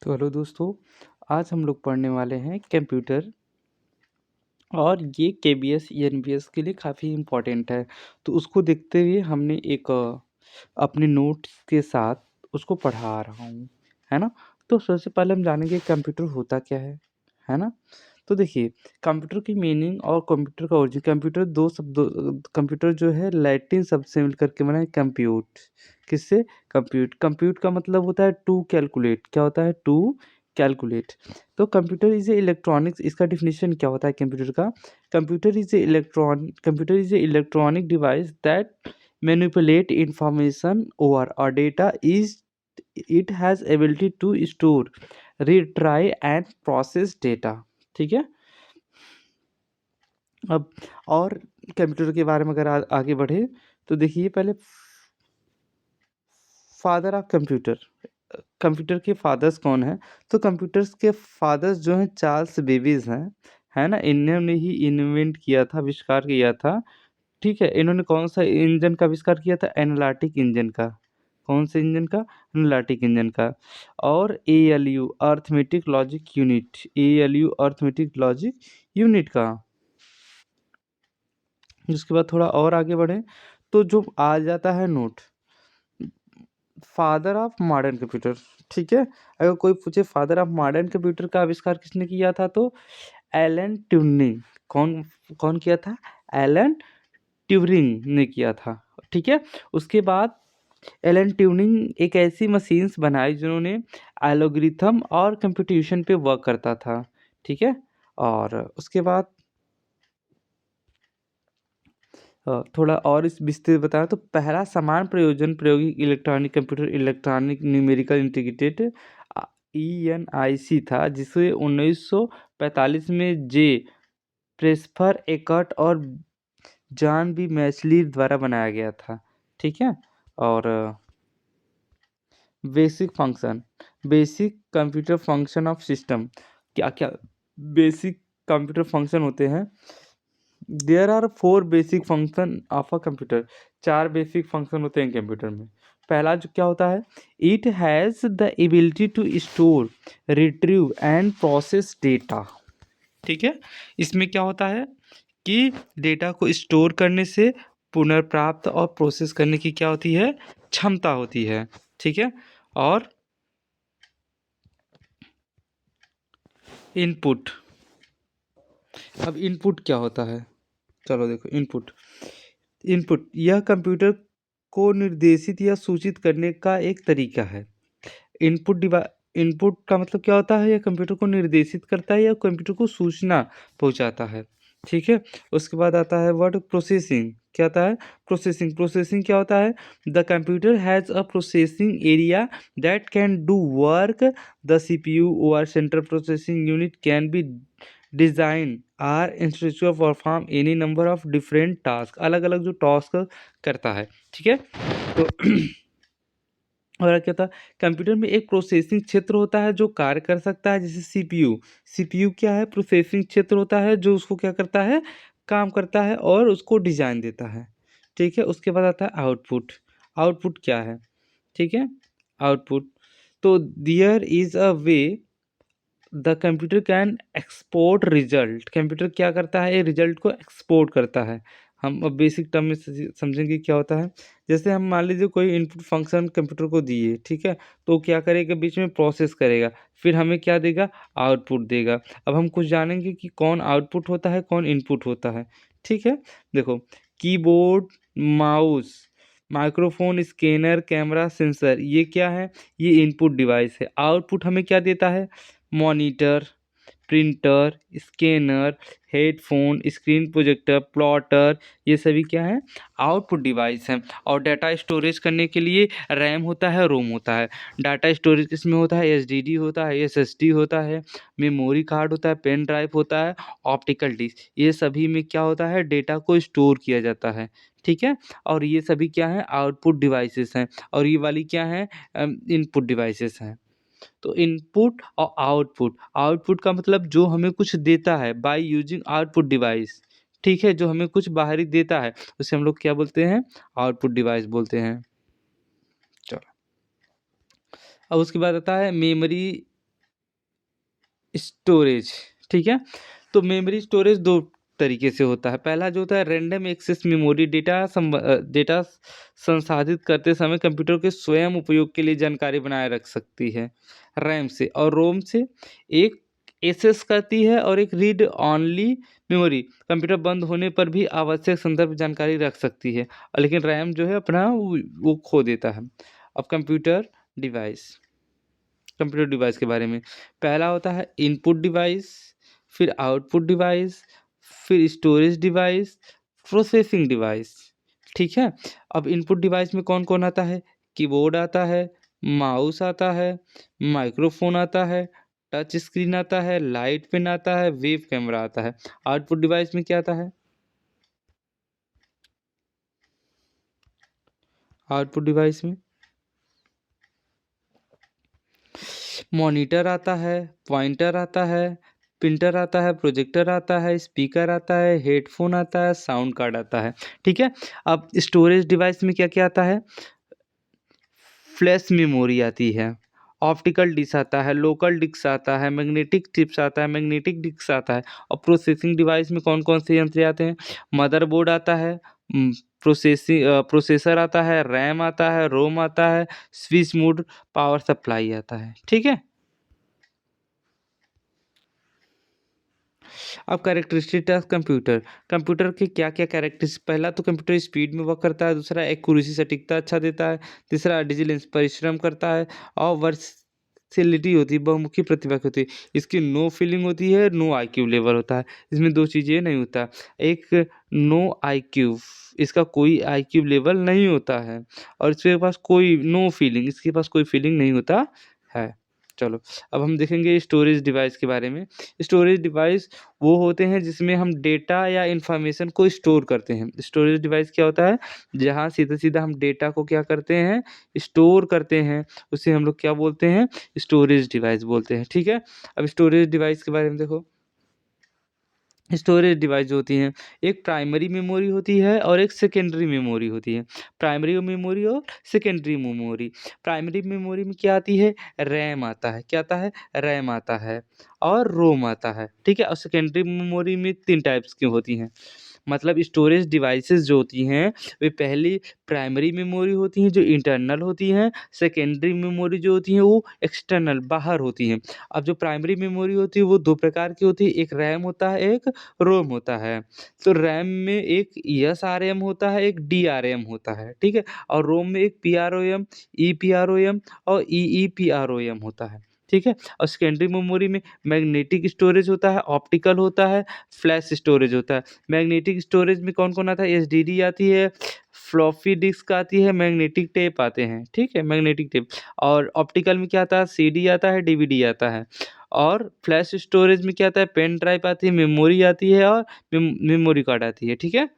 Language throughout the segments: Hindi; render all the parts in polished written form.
तो हेलो दोस्तों, आज हम लोग पढ़ने वाले हैं कंप्यूटर और ये केबीएस, ईएनबीएस के लिए काफ़ी इम्पोर्टेंट है। तो उसको देखते हुए हमने एक अपने नोट्स के साथ उसको पढ़ा रहा हूँ, है ना? तो सबसे पहले हम जानेंगे कंप्यूटर होता क्या है ना? तो देखिए, कंप्यूटर की मीनिंग और कंप्यूटर का ओरिजिन कंप्यूटर 2 शब्दों कंप्यूटर जो है लैटिन शब्द से मिलकर के बना है कंप्यूट। किससे? कंप्यूट। कंप्यूट का मतलब होता है टू कैलकुलेट। क्या होता है? To calculate. तो कंप्यूटर इज़ ए इलेक्ट्रॉनिक्स इसका डेफिनिशन क्या होता है कंप्यूटर का? Computer is a electronic device that manipulate information over और data is it has ability to store, retrieve and process data. ठीक है? अब और कंप्यूटर के बारे में अगर आगे बढ़े तो देखिए पहले फादर ऑफ कंप्यूटर। कंप्यूटर के फादर्स कौन हैं? तो कंप्यूटर्स के फादर्स जो हैं चार्ल्स बेबेज हैं, है ना? इन्होंने ही इन्वेंट किया था, आविष्कार किया था, ठीक है? इन्होंने कौन-सा इंजन का आविष्कार किया था? एनालिटिक इंजन का। कौन से इंजन का? एनालिटिक इंजन का। और ALU arithmetic logic unit, ALU arithmetic logic unit का। उसके बाद थोड़ा और आगे बढ़ें तो जो आ जाता है note father of modern computer. ठीक है? अगर कोई पूछे फादर ऑफ मॉडर्न कंप्यूटर का आविष्कार किसने किया था तो एलन ट्यूरिंग। कौन कौन किया था? एलन ट्यूरिंग ने किया था। ठीक है? उसके बाद एलन ट्यूरिंग एक ऐसी मशीन्स बनाई जिन्होंने एल्गोरिथम और कंप्यूटेशन पे वर्क करता था। ठीक है? और उसके बाद थोड़ा और इस विस्तृत बताएँ तो पहला समान प्रयोजन प्रायोगिक electronic computer electronic numerical integrated ENIC था जिसे 1945 में जे प्रेस्पर एकर्ट और जॉन बी मैचली द्वारा बनाया गया था। ठीक है? और basic computer function of system क्या-क्या बेसिक कंप्यूटर फंक्शन होते हैं? There are 4 basic function of a computer. 4 basic function होते हैं कंप्यूटर में। पहला जो क्या होता है? It has the ability to store, retrieve and process data. ठीक है? इसमें क्या होता है कि डेटा को स्टोर करने से पुनर्प्राप्त और प्रोसेस करने की क्या होती है? क्षमता होती है। ठीक है? और इनपुट। अब इनपुट क्या होता है? चलो देखो इनपुट। इनपुट यह कंप्यूटर को निर्देशित या सूचित करने का एक तरीका है। इनपुट का मतलब क्या होता है? यह कंप्यूटर को निर्देशित करता है या कंप्यूटर को सूचना पहुंचाता है। ठीक है? उसके बाद आता है वर्ड प्रोसेसिंग। क्या आता है? प्रोसेसिंग। प्रोसेसिंग क्या होता है? The computer has a processing area that can do work the CPU और central processing unit can be design or instruct perform any number of different task. अलग अलग जो टास्क करता है। ठीक है? तो और क्या था? कंप्यूटर में एक प्रोसेसिंग क्षेत्र होता है जो कार्य कर सकता है जैसे सीपीयू। सीपीयू क्या है? प्रोसेसिंग क्षेत्र होता है जो उसको क्या करता है? काम करता है और उसको डिज़ाइन देता है। ठीक है? उसके बाद आता है आउटपुट। आउटपुट क्या है? ठीक है? आउटपुट तो there is a way the computer can export result. Computer क्या करता है? रिजल्ट को एक्सपोर्ट करता है। हम अब बेसिक टर्म में समझेंगे क्या होता है। जैसे हम मान लीजिए कोई इनपुट फंक्शन कंप्यूटर को दिए, ठीक है? तो क्या करेगा? बीच में प्रोसेस करेगा, फिर हमें क्या देगा? आउटपुट देगा। अब हम कुछ जानेंगे कि कौन आउटपुट होता है, कौन इनपुट होता है। ठीक है? देखो keyboard, mouse, microphone, scanner, camera, sensor ये क्या है? ये इनपुट डिवाइस है। आउटपुट हमें क्या देता है? Monitor, printer, scanner, headphone, screen projector, plotter ये सभी क्या हैं? आउटपुट डिवाइस हैं। और डाटा स्टोरेज करने के लिए रैम होता है, रोम होता है। डाटा स्टोरेज किसमें होता है? एसडीडी होता है, एसएसडी होता है, मेमोरी कार्ड होता है, पेन ड्राइव होता है, ऑप्टिकल डिस्क। ये सभी में क्या होता है? डेटा को स्टोर किया जाता है। ठीक है? और ये सभी क्या हैं? आउटपुट डिवाइसेस हैं और ये वाली क्या हैं? इनपुट डिवाइसेस हैं। तो इनपुट और आउटपुट। आउटपुट का मतलब जो हमें कुछ देता है बाय यूजिंग आउटपुट डिवाइस। ठीक है? जो हमें कुछ बाहरी देता है उसे हम लोग क्या बोलते हैं? आउटपुट डिवाइस बोलते हैं। चलो अब उसके बाद आता है मेमोरी। स्टोरेज, ठीक है। तो मेमोरी स्टोरेज दो तरीके से होता है। पहला जो होता है रैंडम एक्सेस मेमोरी, डेटा संसाधित करते समय कंप्यूटर के स्वयं उपयोग के लिए जानकारी बनाए रख सकती है रैम से, और रोम से एक एक्सेस करती है, और एक रीड ऑनली मेमोरी कंप्यूटर बंद होने पर भी आवश्यक संदर्भ जानकारी रख सकती है, लेकिन रैम जो है अपना वो खो देता है। अब कंप्यूटर डिवाइस के बारे में, पहला होता है इनपुट डिवाइस, फिर आउटपुट डिवाइस, फिर स्टोरेज डिवाइस, प्रोसेसिंग डिवाइस, ठीक है। अब इनपुट डिवाइस में कौन कौन आता है? कीबोर्ड आता है, माउस आता है, माइक्रोफोन आता है, टच स्क्रीन आता है, लाइट पेन आता है, वेब कैमरा आता है। आउटपुट डिवाइस में क्या आता है? आउटपुट डिवाइस में मॉनिटर आता है, पॉइंटर आता है, प्रिंटर आता है, प्रोजेक्टर आता है, स्पीकर आता है, हेडफोन आता है, साउंड कार्ड आता है, ठीक है। अब स्टोरेज डिवाइस में क्या क्या आता है? फ्लैश मेमोरी आती है, ऑप्टिकल डिस्क आता है, लोकल डिस्क आता है, मैग्नेटिक चिप्स आता है, मैग्नेटिक डिस्क आता है। और प्रोसेसिंग डिवाइस में कौन कौन से यंत्र आते हैं? मदरबोर्ड आता है, प्रोसेसर आता है, रैम आता है, रोम आता है, स्विच मोड, पावर सप्लाई आता है, ठीक है। अब कैरेक्टरिस्टिक ऑफ कंप्यूटर, कंप्यूटर के क्या क्या कैरेक्टरिस्टिक, पहला तो कंप्यूटर स्पीड में वर्क करता है, दूसरा एक्यूरेसी सटीकता अच्छा देता है, तीसरा डिजिलेंस परिश्रम करता है, और वर्सटिलिटी होती है, बहुमुखी प्रतिभा की होती है। इसकी नो फीलिंग होती है, नो आईक्यू लेवल होता है, इसमें दो चीज़ें नहीं होता। एक नो आईक्यू, इसका कोई आईक्यू लेवल नहीं होता है, और इसके पास कोई नो फीलिंग, इसके पास कोई फीलिंग नहीं होता है। चलो, अब हम देखेंगे स्टोरेज डिवाइस के बारे में। स्टोरेज डिवाइस वो होते हैं जिसमें हम डेटा या इन्फॉर्मेशन को स्टोर करते हैं। स्टोरेज डिवाइस क्या होता है? जहाँ सीधा-सीधा हम डेटा को क्या करते हैं? स्टोर करते हैं, उसे हम लोग क्या बोलते हैं? स्टोरेज डिवाइस बोलते हैं, ठीक है? अब स्टोरेज डिवाइस के बारे में देखो। स्टोरेज डिवाइस जो होती हैं, एक प्राइमरी मेमोरी होती है और एक सेकेंडरी मेमोरी होती है। प्राइमरी मेमोरी और सेकेंडरी मेमोरी। प्राइमरी मेमोरी में क्या आती है? रैम आता है। क्या आता है? रैम आता है और रोम आता है, ठीक है? और सेकेंडरी मेमोरी में 3 टाइप्स की होती हैं। मतलब स्टोरेज डिवाइसेज़ जो होती हैं, वे पहली प्राइमरी मेमोरी होती हैं जो इंटरनल होती हैं, सेकेंडरी मेमोरी जो होती हैं वो एक्सटर्नल बाहर होती हैं। अब जो प्राइमरी मेमोरी होती है वो 2 प्रकार की होती है, एक रैम होता है, एक रोम होता है। तो रैम में एक एसआरएम होता है, एक डीआरएम होता है, ठीक है? और रोम में एक पीआरओएम, ईपीआरओएम और ईईपीआरओएम होता है, ठीक है? और सेकेंडरी मेमोरी में मैग्नेटिक स्टोरेज होता है, ऑप्टिकल होता है, फ्लैश स्टोरेज होता है। मैग्नेटिक स्टोरेज में कौन-कौन आता है? एसडीडी आती है, फ्लॉपी डिस्क आती है, मैग्नेटिक टेप आते हैं, ठीक है? Magnetic tape. और ऑप्टिकल में क्या आता है? सीडी आता है, डीवीडी आता है। और फ्लैश स्टोरेज में क्या आता है? पेन ड्राइव आती है, मेमोरी आती है, और मेमोरी कार्ड आती है, ठीक है?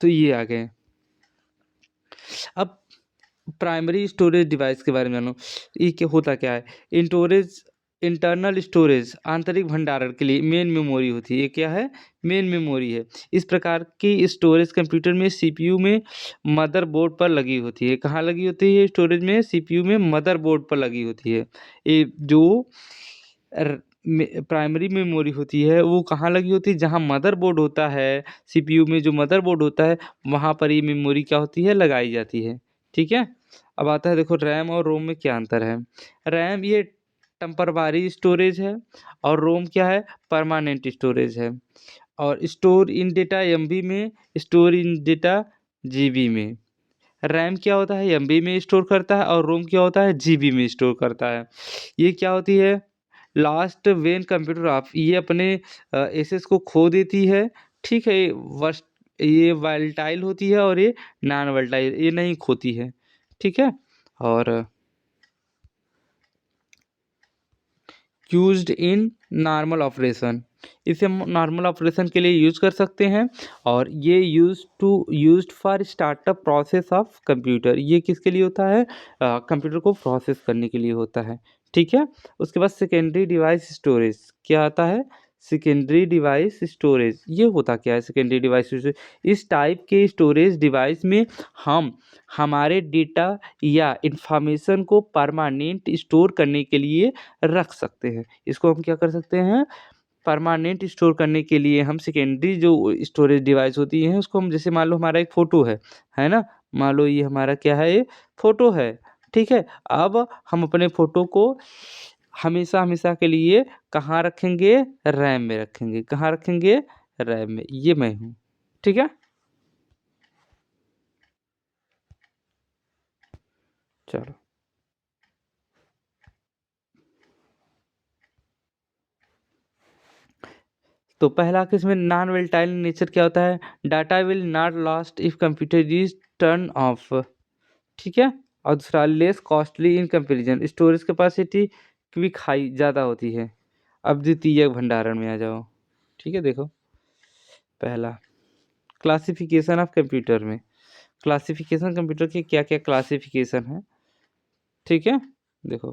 तो ये आ गए। अब प्राइमरी स्टोरेज डिवाइस के बारे में जानो। ये क्या होता क्या है? इंटरनल स्टोरेज आंतरिक भंडारण के लिए मेन मेमोरी होती है। ये क्या है? मेन मेमोरी है। इस प्रकार की स्टोरेज कंप्यूटर में सीपीयू में मदरबोर्ड पर लगी होती है। कहाँ लगी होती है स्टोरेज में? सीपीयू में मदरबोर्ड पर लगी होती है। ये जो प्राइमरी मेमोरी होती है वो कहाँ लगी होती है? जहाँ मदरबोर्ड होता है, सीपीयू में जो मदरबोर्ड होता है वहाँ पर ये मेमोरी क्या होती है? लगाई जाती है, ठीक है? अब आता है देखो रैम और रोम में क्या अंतर है। रैम ये टेम्परवारी स्टोरेज है, और रोम क्या है? परमानेंट स्टोरेज है। और स्टोर इन डेटा एमबी में, स्टोर इन डेटा जीबी में। रैम क्या होता है? एमबी में स्टोर करता है, और रोम क्या होता है? जीबी में स्टोर करता है। ये क्या होती है? लास्ट व्हेन कंप्यूटर ऑफ, ये अपने एसेस को खो देती है, ठीक है? ये वोलेटाइल होती है, और ये नॉन वोलेटाइल, ये नहीं खोती है, ठीक है? और यूज्ड इन नॉर्मल ऑपरेशन, इसे हम नॉर्मल ऑपरेशन के लिए यूज़ कर सकते हैं। और ये used for startup process of computer, ये किसके लिए होता है? कंप्यूटर को प्रोसेस करने के लिए होता है, ठीक है? उसके बाद सेकेंडरी डिवाइस स्टोरेज क्या आता है? सेकेंडरी डिवाइस स्टोरेज, ये होता क्या है सेकेंडरी डिवाइस स्टोरेज? इस टाइप के स्टोरेज डिवाइस में हम हमारे डेटा या इंफॉर्मेशन को परमानेंट स्टोर करने के लिए रख सकते हैं। इसको हम क्या कर सकते हैं, परमानेंट स्टोर करने के लिए हम सेकेंडरी जो स्टोरेज डिवाइस होती हैं उसको हम, जैसे मान लो हमारा एक फ़ोटो है ना? मान लो ये हमारा क्या है, ये फ़ोटो है, ठीक है? अब हम अपने फ़ोटो को हमेशा के लिए कहाँ रखेंगे? रैम में रखेंगे। कहाँ रखेंगे? रैम में। ये मैं हूँ, ठीक है? चलो। तो पहला केस में नॉन वोलेटाइल नेचर क्या होता है? Data will not lost if computer is turn off, ठीक है? और दूसरा less costly in comparison, storage capacity quick high ज़्यादा होती है। अब द्वितीयक भंडारण में आ जाओ, ठीक है? देखो पहला क्लासिफिकेशन ऑफ कंप्यूटर में, क्लासिफिकेशन कंप्यूटर के क्या क्या क्लासिफिकेशन है, ठीक है? देखो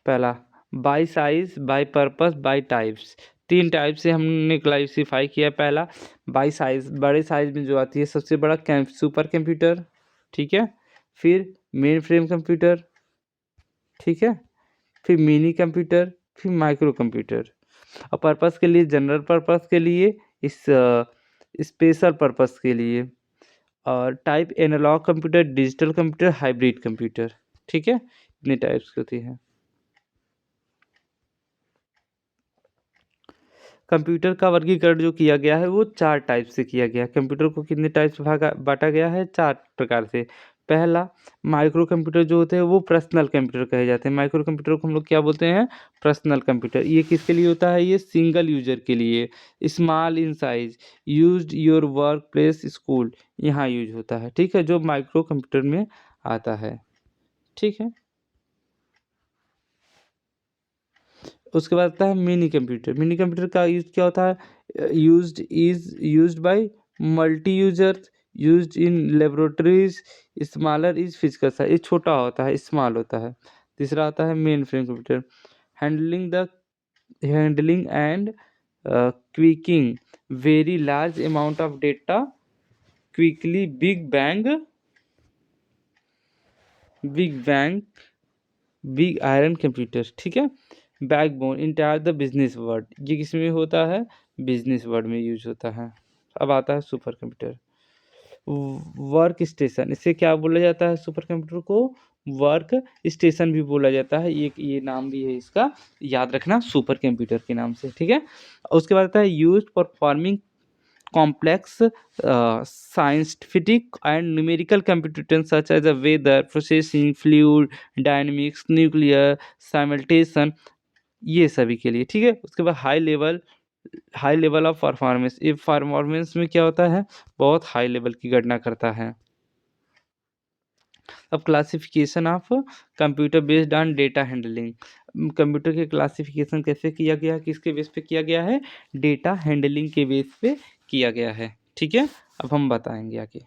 पहला by size, by purpose, by types, 3 type से हमने क्लासिफाई किया। पहला बाय साइज, बड़े साइज में जो आती है सबसे बड़ा सुपर कंप्यूटर, ठीक है? फिर मेन फ्रेम कंप्यूटर, ठीक है? फिर मिनी कंप्यूटर, फिर माइक्रो कंप्यूटर। और पर्पस के लिए जनरल पर्पस के लिए, इस स्पेशल पर्पस के लिए। और type analogue computer, digital computer, hybrid computer, ठीक है? इतने टाइप्स की होती है। कंप्यूटर का वर्गीकरण जो किया गया है वो 4 टाइप से किया गया है। कंप्यूटर को कितने टाइप से बांटा गया है? 4 प्रकार से। पहला माइक्रो कंप्यूटर जो होते हैं वो पर्सनल कंप्यूटर कहे जाते हैं। माइक्रो कंप्यूटर को हम लोग क्या बोलते हैं? Personal computer. ये किसके लिए होता है? ये सिंगल यूजर के लिए। Small in size, used your work place, school, यहाँ यूज होता है, ठीक है? जो माइक्रो कंप्यूटर में आता है, ठीक है? उसके बाद आता है मिनी कंप्यूटर। मिनी कंप्यूटर का यूज़ क्या होता है? Used by multi users, used in laboratories, smaller is physical size, ये छोटा होता है, स्मॉल होता है। तीसरा आता है main frame computer, handling and क्विकिंग very large amount of data quickly, big iron computer, ठीक है? Backbone entire the business word, ये किस में होता है? बिजनेस वर्ड में यूज होता है। अब आता है सुपर कंप्यूटर। वर्क स्टेशन, इसे क्या बोला जाता है? सुपर कंप्यूटर को वर्क स्टेशन भी बोला जाता है। ये नाम भी है इसका, याद रखना सुपर कंप्यूटर के नाम से, ठीक है? उसके बाद आता है use performing complex scientific and numerical computations such as the weather, processing, fluid dynamics, nuclear simulation, ये सभी के लिए, ठीक है? उसके बाद हाई लेवल ऑफ परफॉर्मेंस, ये परफॉर्मेंस में क्या होता है? बहुत हाई लेवल की गणना करता है। अब classification of computer based on data handling, computer के क्लासिफिकेशन कैसे किया गया है? किसके बेस पे किया गया है? डेटा हैंडलिंग के बेस पे किया गया है, ठीक है? अब हम बताएंगे आगे।